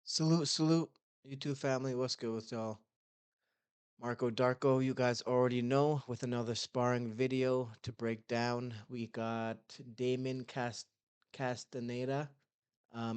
Salute, salute, YouTube family. What's good with y'all? Marco Darko, you guys already know, with another sparring video to break down. We got Damon Castaneda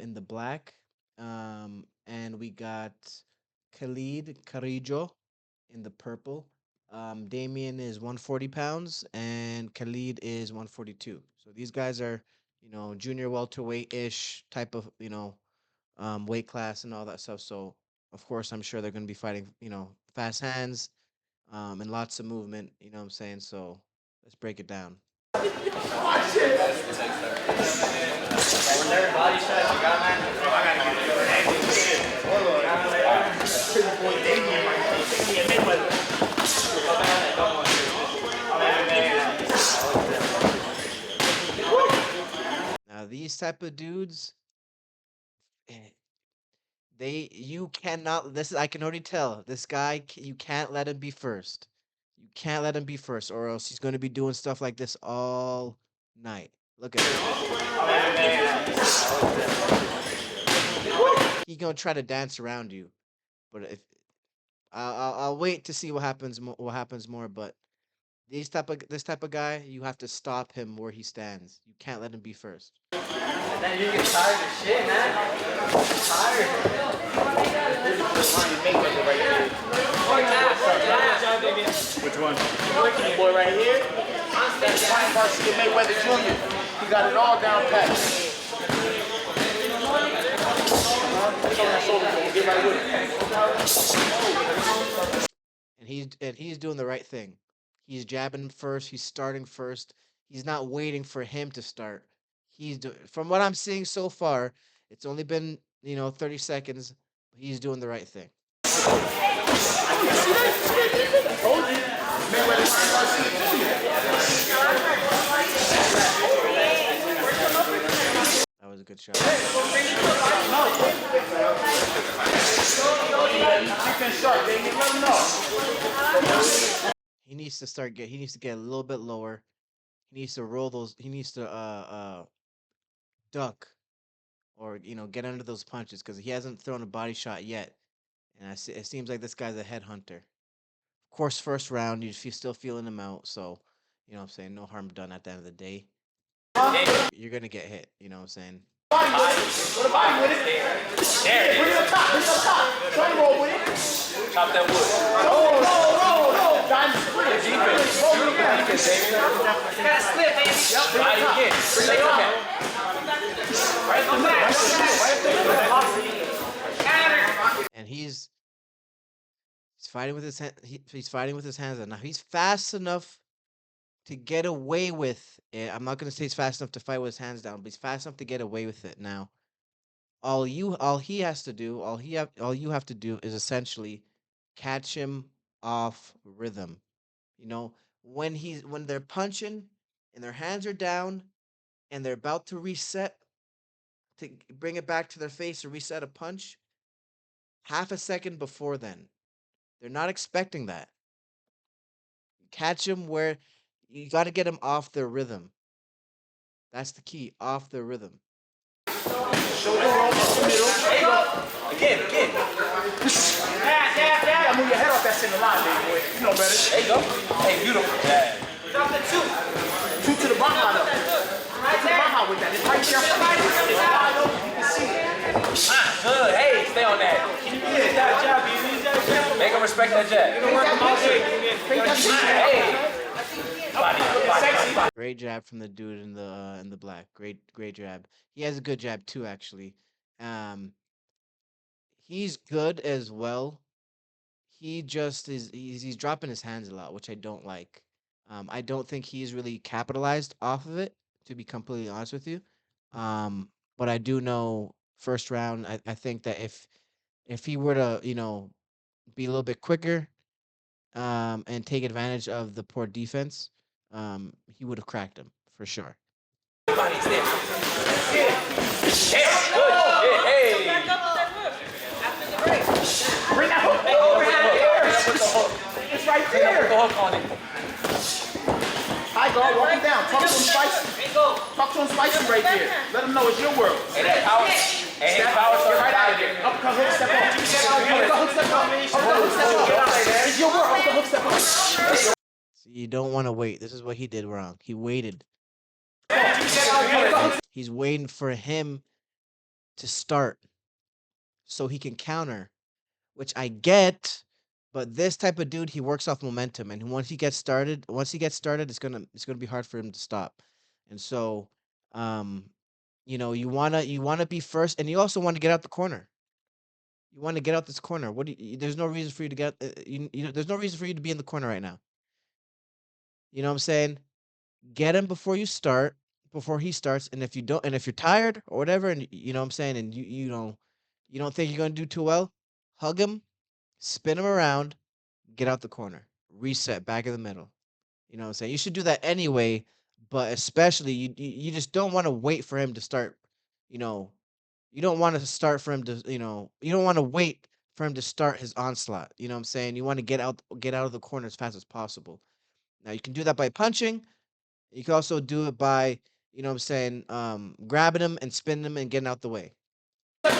in the black, and we got Khalid Carrillo in the purple. Damien is 140 pounds, and Khalid is 142. So these guys are, junior welterweight ish type of, weight class and all that stuff. So of course, I'm sure they're going to be fighting, fast hands, and lots of movement. You know what I'm saying? So let's break it down. Now these type of dudes, eh, you cannot. This is I can already tell. This guy, you can't let him be first. You can't let him be first, or else he's going to be doing stuff like this all night. Look at him. He's gonna try to dance around you, but if I'll wait to see what happens. What happens more, but this type of guy, you have to stop him where he stands. You can't let him be first. And then you get tired of shit, man. Tired. Which one? Boy right here. That's Ryan Garcia Mayweather Jr. He got it all down pat. Get right with it. And he's doing the right thing. He's jabbing first. He's starting first. He's not waiting for him to start. From what I'm seeing so far, it's only been 30 seconds. But he's doing the right thing. That was a good shot. He needs to He needs to get a little bit lower. He needs to roll those. He needs to duck, or get under those punches, because he hasn't thrown a body shot yet. And it seems like this guy's a headhunter. Of course, first round, you're still feeling him out. So, you know what I'm saying? No harm done at the end of the day. You're going to get hit. You know what I'm saying? What about with it? There it is. Bring it up top. Bring it up top. Try to roll with it. Chop that wood. Roll. Diamond split. Defense. Roll it again. You gotta split, baby. Yep. Try it again. Bring it up. Right up the middle. And he's fighting with his hand. He's fighting with his hands. And now he's fast enough to get away with it. I'm not gonna say he's fast enough to fight with his hands down, but he's fast enough to get away with it. Now, all you have to do is essentially catch him off rhythm. When they're punching and their hands are down and they're about to reset to bring it back to their face or reset a punch, half a second before then. They're not expecting that. Catch them where you got to get them off their rhythm. That's the key, off their rhythm. Shoulder roll up the middle. There you go. Again. Yeah. Move your head off that center line, baby boy. You know better. There you go. Hey, beautiful. Yeah. Drop the two. Two to the bottom line. Right to the bottom with that. It's right there. It's wide open. You can see it. Good. Hey, stay on that. Use that jab, baby. Make him respect that jab. Hey. Great jab from the dude in the black. Great jab. He has a good jab too, actually. He's good as well. He just he's dropping his hands a lot, which I don't like. I don't think he's really capitalized off of it, to be completely honest with you. But I do know first round, I think that if he were to, be a little bit quicker, and take advantage of the poor defense, he would have cracked him for sure. Everybody's there. Hey. Bring that hook over here. It's right there. Put the hook on it. Hi, guard. Walk him down. Talk to him spicy. Talk to him spicy right there. Let him know it's your world. Hey, that power. Hey, power. Get right out. right there. Uppercut, hook, step off. Uppercut, hook, step off. Uppercut, hook, step off. It's your work. Uppercut, hook, step off. So you don't want to wait. This is what he did wrong. He waited. He's waiting for him to start so he can counter, which I get. But this type of dude, he works off momentum, and once he gets started, it's gonna be hard for him to stop. And so, um, you wanna be first, and you also want to get out the corner. You want to get out this corner. What do you, there's no reason for you to get there's no reason for you to be in the corner right now. You know what I'm saying? Get him before he starts, and if you're tired or whatever, and you know what I'm saying, and you don't think you're gonna do too well, hug him, spin him around, get out the corner, reset back in the middle. You know what I'm saying? You should do that anyway, but especially you just don't want to wait for him to start, you know, you don't want to start for him to, you don't want to wait for him to start his onslaught. You know what I'm saying? You want to get out of the corner as fast as possible. Now you can do that by punching. You can also do it by, you know what I'm saying, grabbing him and spinning him and getting out the way. It's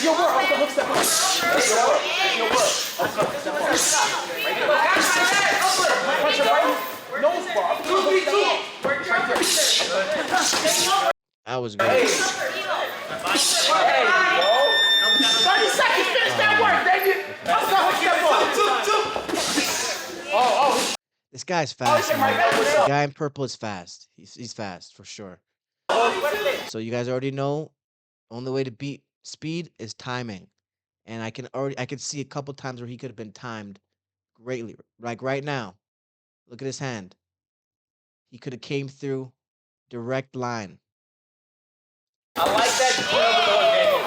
your work. Uppercut, hook, step off. It's your work. It's your work. Uppercut, step off. Right there. Punch him right. Nose bar. That was great. Hey, yo. 30 seconds. Finish that work, baby. Uppercut, hook, step off. Oh. This guy's fast, man. The guy in purple is fast. He's fast for sure. So you guys already know, only way to beat speed is timing. And I can see a couple times where he could have been timed greatly. Like right now. Look at his hand. He could have came through direct line. I like that. Take over.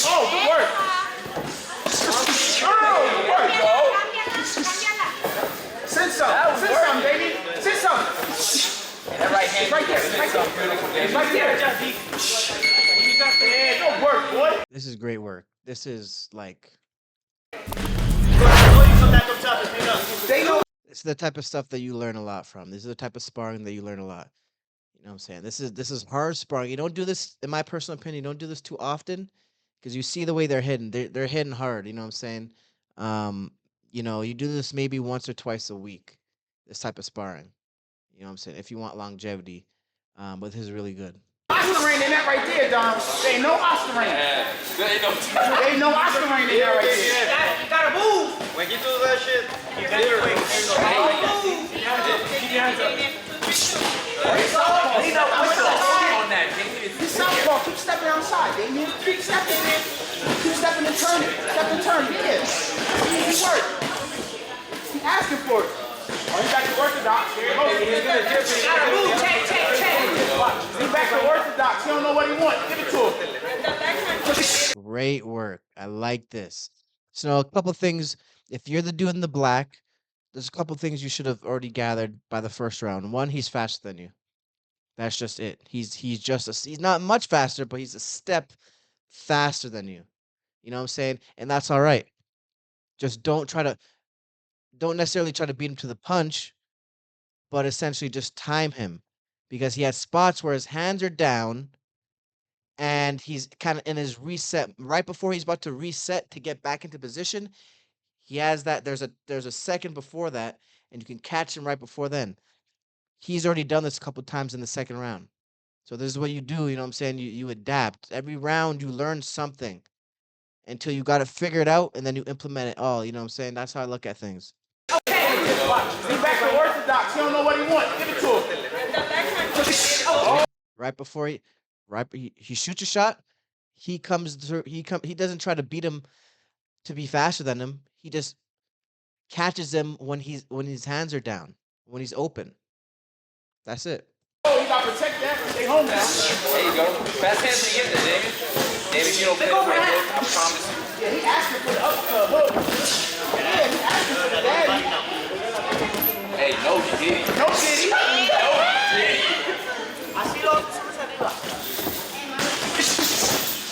Oh, good work. Oh, good work, yo. Send some, baby. Send some. That right hand. It's right there. It's right there. Yeah, good work, boy. This is great work. This is like, They know. it's the type of stuff that you learn a lot from. This is the type of sparring that you learn a lot. You know what I'm saying? This is hard sparring. You don't do this, in my personal opinion, you don't do this too often because you see the way they're hitting. They're hitting hard. You know what I'm saying? You do this maybe once or twice a week. This type of sparring. You know what I'm saying? If you want longevity, but this is really good. Oscar in that right there, Dom. There ain't no Oscar in. There ain't no Oscar in there right there. You gotta move. When you do that shit, you get your wings. Keep your hands up. He's southpaw. Keep stepping outside, Damien. Keep stepping. Keep stepping and turning. Step and turn. Yeah. Easy work. He's asking for it. Oh, he's back to orthodox. He's gotta move. Check. He's back to orthodox. He don't know what he wants. Give it to him. Great work. I like this. So a couple things. If you're the dude in the black, there's a couple things you should have already gathered by the first round. One, he's faster than you. That's just it. He's not much faster, but he's a step faster than you. You know what I'm saying? And that's all right. Just don't necessarily try to beat him to the punch, but essentially just time him, because he has spots where his hands are down and he's kind of in his reset right before he's about to reset to get back into position. He has that. There's a second before that, and you can catch him right before then. He's already done this a couple times in the second round. So this is what you do, you know what I'm saying? You adapt. Every round you learn something until you got to figure it out, and then you implement it all, you know what I'm saying? That's how I look at things. He's back to orthodox. He don't know what he wants. Give it to him. Right before he shoots a shot, he comes through. He doesn't try to beat him to be faster than him. He just catches him when his hands are down, when he's open. That's it. Oh, you gotta protect that. Stay home now. There you go. Fast hands to get there, David. David, you don't fit right there. I promise you. Yeah, he asking for the hook. Yeah, he asking for the daddy. Hey, no, you did. No kitty.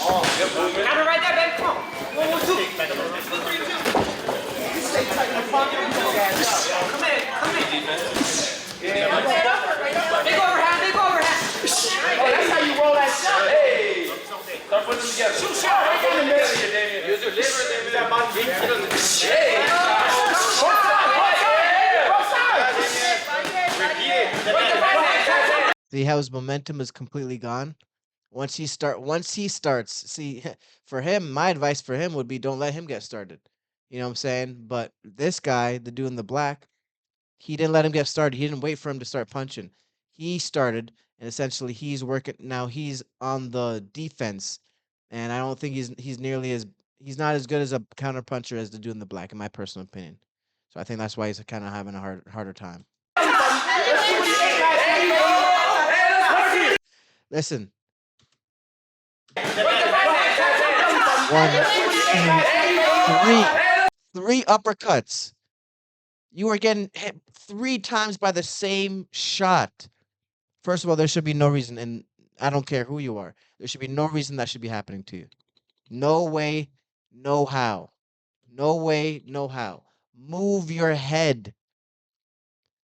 Oh, good movement. Got it right there, baby. Come on. 1, 2. 3, 2. You stay tight in the pocket. Come in. Defense. Big overhand, big overhand. Oh, that's how you roll that shot. Hey. Start putting them together. Shoot shot right down the middle. Use your liver, Damien. Hey. See how his momentum is completely gone? Once he starts, see for him, my advice for him would be don't let him get started. You know what I'm saying? But this guy, the dude in the black, he didn't let him get started. He didn't wait for him to start punching. He started, and essentially he's working now. He's on the defense, and I don't think he's not as good as a counter puncher as the dude in the black, in my personal opinion. So I think that's why he's kind of having a harder time. Listen, one, two, three uppercuts. You are getting hit 3 times by the same shot. First of all, there should be no reason, and I don't care who you are. There should be no reason that should be happening to you. No way, no how. No way, no how. Move your head.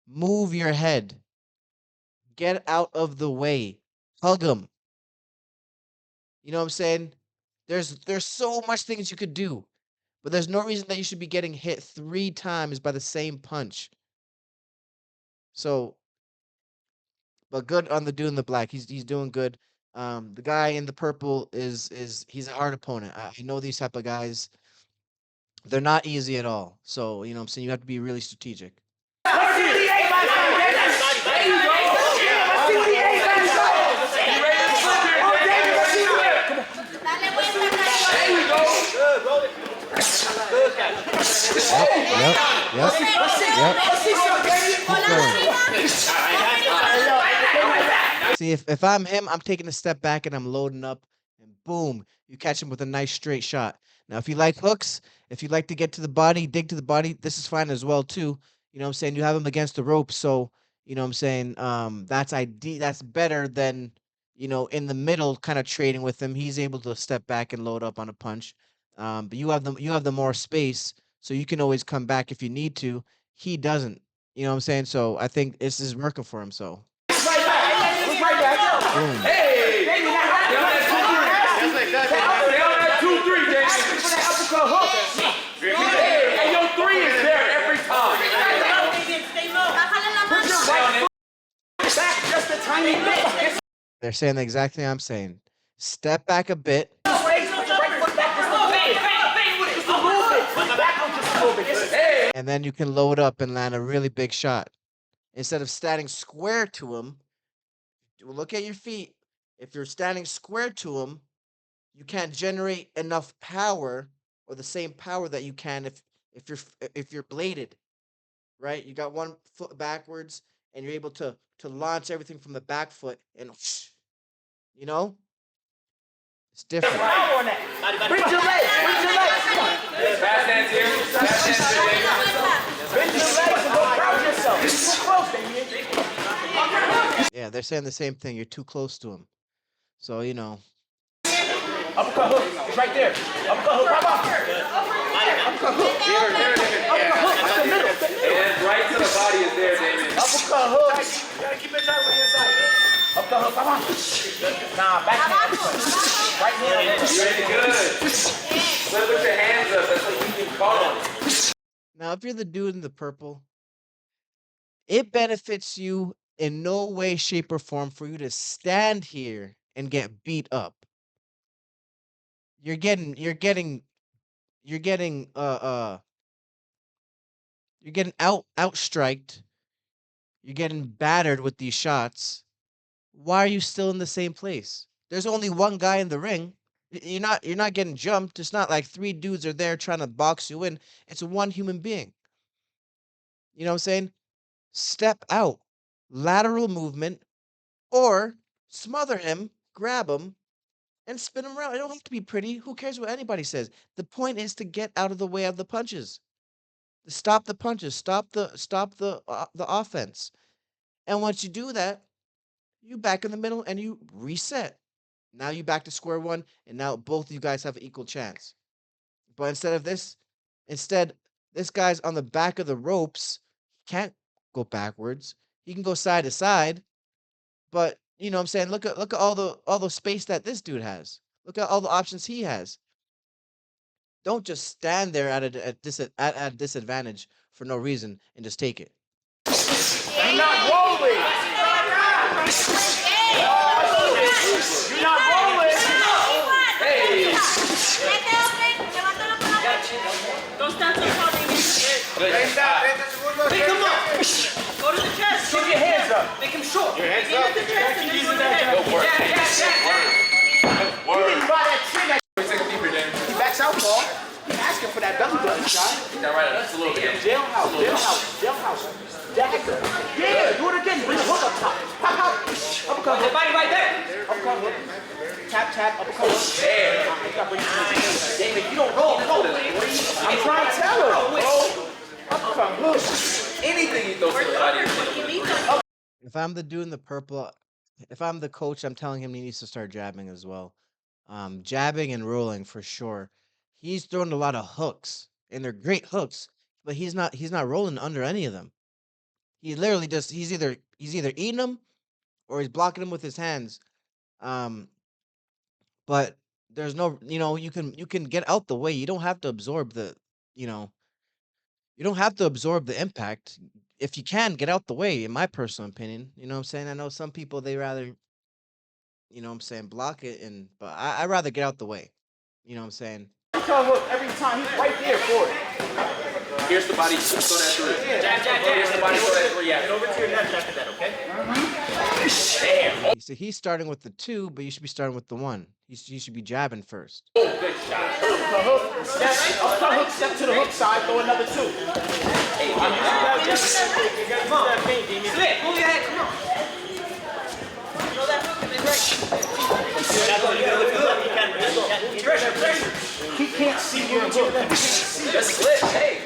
Move your head. Get out of the way. Hug him. You know what I'm saying? There's so much things you could do, but there's no reason that you should be getting hit 3 times by the same punch. So, but good on the dude in the black. He's doing good. The guy in the purple is he's a hard opponent. I know these type of guys. They're not easy at all. So, you know what I'm saying? You have to be really strategic. Yep. Keep going. See, if I'm him, I'm taking a step back and I'm loading up, and boom, you catch him with a nice straight shot. Now, if you like hooks, if you like to get to the body, dig to the body, this is fine as well too. You know what I'm saying? You have him against the ropes, so you know what I'm saying. That's better than in the middle, kind of trading with him. He's able to step back and load up on a punch. But you have the more space, so you can always come back if you need to. He doesn't. You know what I'm saying? So I think this is working for him. So. Boom. Hey. Stay on that 2-3, Damien. Hey, your 3 is there every time. Just a tiny bit. They're saying the exact thing I'm saying. Step back a bit. And then you can load up and land a really big shot. Instead of standing square to him, look at your feet. If you're standing square to him, you can't generate enough power or the same power that you can if you're bladed, right? You got one foot backwards and you're able to launch everything from the back foot and you know? It's different. Bring your legs. Fast hands here. Fast hands here, Damien. Bring your legs and go grab yourself. It's too close, Damien. Yeah, they're saying the same thing. You're too close to him. So, Uppercut hook. It's right there. Uppercut hook. Right off. Uppercut hook. Uppercut hook. Up the middle. And right to the body is there, Damien. Uppercut hook. You gotta keep it tight with your side. Uppercut hook. Come on. Nah, back hand uppercut. Right hand. Really good. Flip with your hands up. That's what you can call them. now if you're the dude in the purple, it benefits you in no way, shape, or form for you to stand here and get beat up. You're getting you're getting outstriked. You're getting battered with these shots. Why are you still in the same place? There's only one guy in the ring. You're not getting jumped. It's not like 3 dudes are there trying to box you in. It's one human being. You know what I'm saying? Step out. Lateral movement or smother him, grab him, and spin him around. It don't have to be pretty. Who cares what anybody says? The point is to get out of the way of the punches. Stop the punches. Stop the offense. And once you do that, you back in the middle and you reset. Now you back to square one, and now both of you guys have an equal chance. But instead this guy's on the back of the ropes. He can't go backwards. He can go side to side, but you know what I'm saying, look at all the space that this dude has. Look at all the options he has. Don't just stand there at disadvantage for no reason and just take it. You're not rolling. You're not rolling. Hey. Don't stand so far, baby. Good. Pick him up. Go to the chest. Keep your hands up. Make him short. Your hands Begin up. at the chest and then go to the head. Good work. Jab, jab, jab, jab. You didn't buy that chin that Take a deeper, Damon. he backs out for. He's asking for that belly button shot. Get that right. That's a little bit. Jailhouse. Dagger. Yeah, do it again. Bring the hook up top. Pop out. Uppercut hook. Body right there. Uppercut hook. Tap, uppercut hook. Damon, you don't roll. I'm trying to tell her. Uppercut hook. Anything you throw to the body. If I'm the dude in the purple, if I'm the coach, I'm telling him he needs to start jabbing as well. Jabbing and rolling for sure. He's throwing a lot of hooks, and they're great hooks, but he's not rolling under any of them. He literally just he's either eating them or he's blocking them with his hands. Um, but there's no, you can get out the way. You don't have to absorb you know you don't have to absorb the impact. If you can get out the way, in my personal opinion, you know what I'm saying. I know some people they rather, what I'm saying, block it, but I rather get out the way. You know what I'm saying. Uppercut hook every time. He's right there for it. Here's the body. Throw that through. Jab, jab, Here's the jab. body. Throw that through. Yeah. Over to your left after that, okay? Damn. So he's starting with the 2, but you should be starting with the 1. You should be jabbing first. Oh, good shot. Uppercut hook. Uppercut hook. Step to the hook side. Throw another 2. Slip. Move your head. Come on. Throw that hook and then Pressure. He can't see your hook. Just slip. Hey.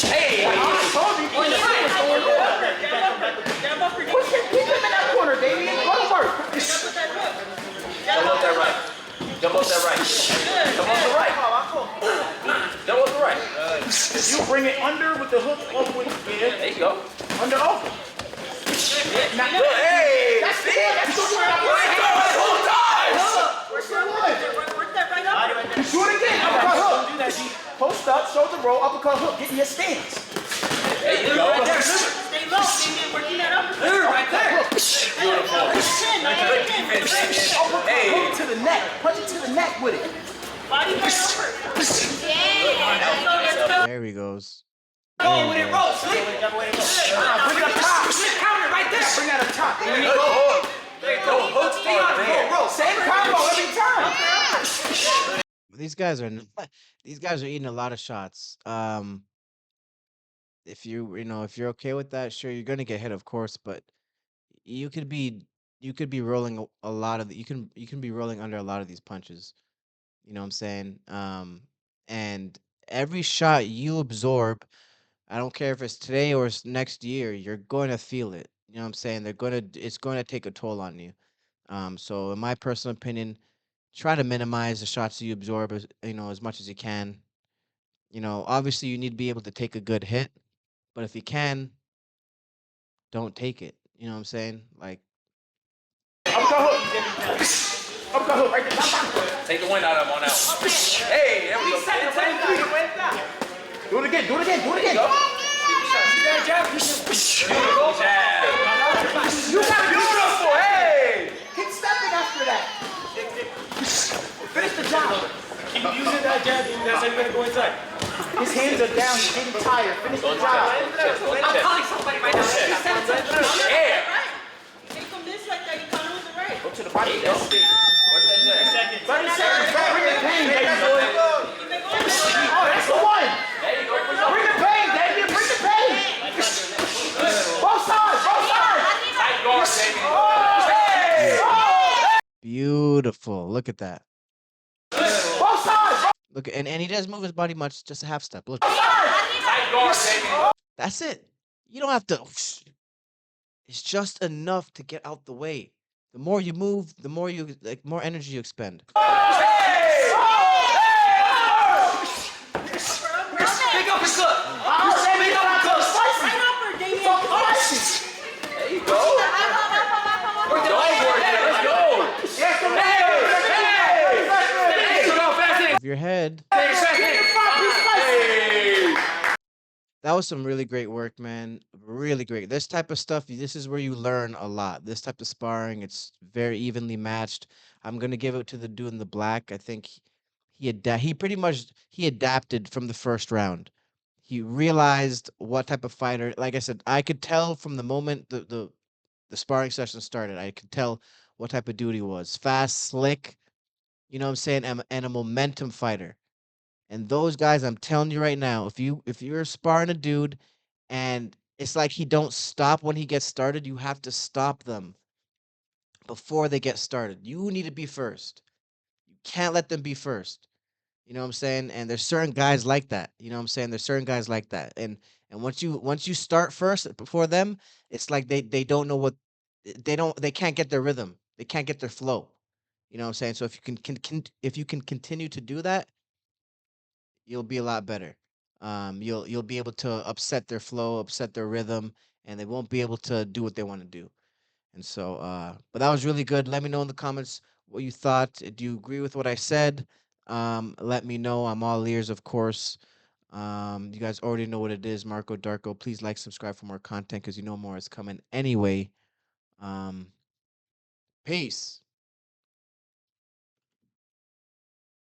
Hey. I told you. on the right. Keep him in that corner, Damien. Go to work. Double up that right. Double up that right. Double up the right. Double up the right. You bring it under with the hook over with There you go. under over. Hey. That's it. That's the one. Whole time. Where's the one? Work that right up. Do it again. Uppercut hook. Do that, G. Post up, shoulder roll, uppercut hook. Get in your stance. There you go. Right there. Stay low. Stay working that up. Right there. Beautiful. Uppercut hook to the neck. Punch it to the neck with it. Body right over. Yeah. There he goes. Roll with it. Roll. Sleep. Bring it up top. Counter right there. Bring that up top. There you go. There you go. Hook start there. Same combo every time. These guys are eating a lot of shots. If if you're okay with that, sure, you're gonna get hit, of course, but you could be rolling a lot of you can be rolling under a lot of these punches. You know what I'm saying? And every shot you absorb, I don't care if it's today or it's next year, you're going to feel it. You know what I'm saying? It's going to take a toll on you. So in my personal opinion, try to minimize the shots you absorb as much as you can. Obviously you need to be able to take a good hit, but if you can, don't take it. You know what I'm saying? Like, Uppercut hook. Uppercut hook right there. Take the wind out of him on out. Hey, there we go. Do it again. Go. You got beautiful. Hey. Keep stepping after that. Finish the job. Keep using that jab, that's how you're gonna go inside. His hands are down. He's getting tired. Finish the job. I'm calling somebody right now. Yeah. Take from this right there. You counter with the right. Go to the body. Work that jab. 30 seconds. Bring the pain, baby. Oh, that's the one. There you go. Bring the pain, Damien. Bring the pain. Both sides. Tight guard, baby. beautiful. Look at that. Both sides. Look, and he doesn't move his body much, just a half step. Look, Tight guard, baby. that's it. You don't have to. It's just enough to get out the way. The more you move, the more more energy you expend. Pick up his foot. That was some really great work, man. Really great. This type of stuff, this is where you learn a lot. This type of sparring, it's very evenly matched. I'm gonna give it to the dude in the black. I think he pretty much he adapted from the first round. He realized what type of fighter. Like I said, I could tell from the moment the sparring session started. I could tell what type of dude he was. Fast, slick. You know what I'm saying? And a momentum fighter. And those guys, I'm telling you right now, if you're sparring a dude and it's like he don't stop when he gets started, you have to stop them before they get started. You need to be first. You can't let them be first. You know what I'm saying? And there's certain guys like that. You know what I'm saying? There's certain guys like that. And once you start first before them, it's like they don't know what they can't get their rhythm. They can't get their flow. You know what I'm saying? So if you can if you can continue to do that, you'll be a lot better. You'll be able to upset their flow, upset their rhythm, and they won't be able to do what they want to do. And so, but that was really good. Let me know in the comments what you thought. Do you agree with what I said? Let me know. I'm all ears, of course. You guys already know what it is, Marco Darko. Please like, subscribe for more content because you know more is coming anyway. Um, Peace.